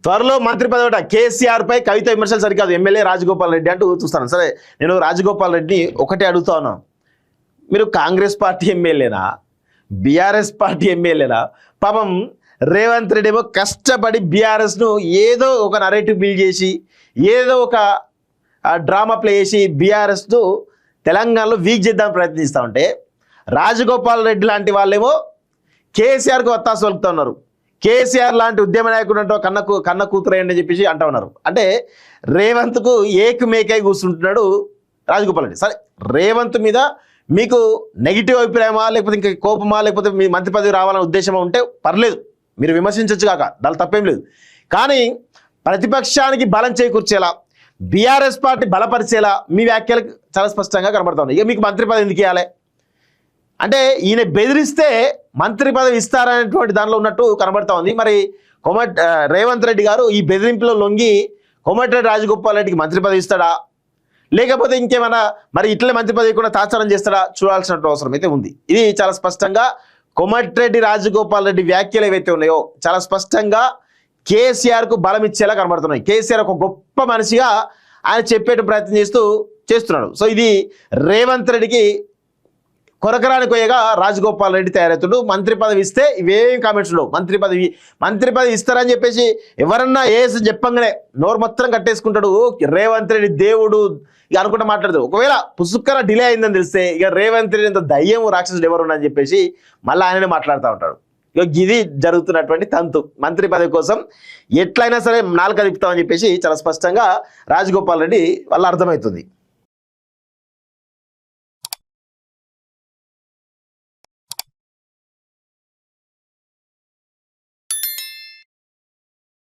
త్వరలో మంత్రి పదవి కేసీఆర్ పై కవిత విమర్శలు సరికాదు ఎమ్మెల్యే రాజగోపాల్ రెడ్డి అంటూ చూస్తాను. సరే, నేను రాజగోపాల్ రెడ్డిని ఒకటే అడుగుతా ఉన్నాను, మీరు కాంగ్రెస్ పార్టీ ఎమ్మెల్యేనా, బీఆర్ఎస్ పార్టీ ఎమ్మెల్యేనా? పాపం రేవంత్ రెడ్డి ఏమో కష్టపడి బీఆర్ఎస్ను ఏదో ఒక నరేటివ్ బిల్డ్ చేసి ఏదో ఒక డ్రామా ప్లే చేసి బీఆర్ఎస్ను తెలంగాణలో వీక్ చేద్దామని ప్రయత్నిస్తూ ఉంటే, రాజగోపాల్ రెడ్డి లాంటి వాళ్ళేమో కేసీఆర్కు వత్తాసు పలుకుతూ ఉన్నారు. కేసీఆర్ లాంటి ఉద్యమ నాయకుడు అంటూ కన్న కూతురేయండి అని చెప్పేసి అంటూ ఉన్నారు. అంటే రేవంత్కు ఏకమేకై కూర్చుంటున్నాడు రాజగోపాల్ రెడ్డి. సరే, రేవంత్ మీద మీకు నెగిటివ్ అభిప్రాయమా, లేకపోతే ఇంకా కోపమా, లేకపోతే మీ మంత్రి పదవి రావాలనే ఉద్దేశమా ఉంటే పర్లేదు, మీరు విమర్శించవచ్చు కాక, దాని తప్పేం లేదు. కానీ ప్రతిపక్షానికి బలం చేకూర్చేలా, బీఆర్ఎస్ పార్టీ బలపరిచేలా మీ వ్యాఖ్యలు చాలా స్పష్టంగా కనబడుతుంది. ఇక మీకు మంత్రి పదవి ఎందుకు ఇవ్వాలి అంటే, ఈయన బెదిరిస్తే మంత్రి పదవి ఇస్తారనేటువంటి దానిలో ఉన్నట్టు కనబడతా ఉంది. మరి రేవంత్ రెడ్డి గారు ఈ బెదిరింపులో లొంగి కోమటిరెడ్డి రాజగోపాల్ రెడ్డికి మంత్రి పదవి ఇస్తాడా, లేకపోతే ఇంకేమైనా మరి ఇట్లే మంత్రి పదవి కూడా తాత్సారం చేస్తాడా చూడాల్సిన అవసరం అయితే ఉంది. ఇది చాలా స్పష్టంగా కోమటిరెడ్డి రాజగోపాల్ రెడ్డి వ్యాఖ్యలు ఏవైతే ఉన్నాయో చాలా స్పష్టంగా కేసీఆర్కు బలం ఇచ్చేలా కనబడుతున్నాయి. కేసీఆర్ ఒక గొప్ప మనిషిగా ఆయన చెప్పేట ప్రయత్నం చేస్తున్నాడు. సో ఇది రేవంత్ రెడ్డికి కొరకరాని కొయ్యగా రాజగోపాల్ రెడ్డి తయారవుతుడు. మంత్రి పదవి ఇస్తే ఇవేం కామెంట్స్ ఉండవు. మంత్రి పదవి ఇస్తారని చెప్పేసి ఎవరన్నా ఏసు చెప్పంగానే నోరు మొత్తం కట్టేసుకుంటాడు. రేవంత్ రెడ్డి దేవుడు ఇక అనుకుంటా మాట్లాడదు. ఒకవేళ పుసుక్కన డిలే అయిందని తెలిస్తే ఇక రేవంత్ రెడ్డి ఇంత దయ్యం రాక్షసుడు ఎవరు అని చెప్పేసి మళ్ళీ ఆయననే మాట్లాడుతూ ఉంటాడు. ఇక ఇది జరుగుతున్నటువంటి తంతు. మంత్రి పదవి కోసం ఎట్లయినా సరే నాలుక తిప్పుతామని చెప్పేసి చాలా స్పష్టంగా రాజగోపాల్ రెడ్డి వల్ల అర్థమవుతుంది.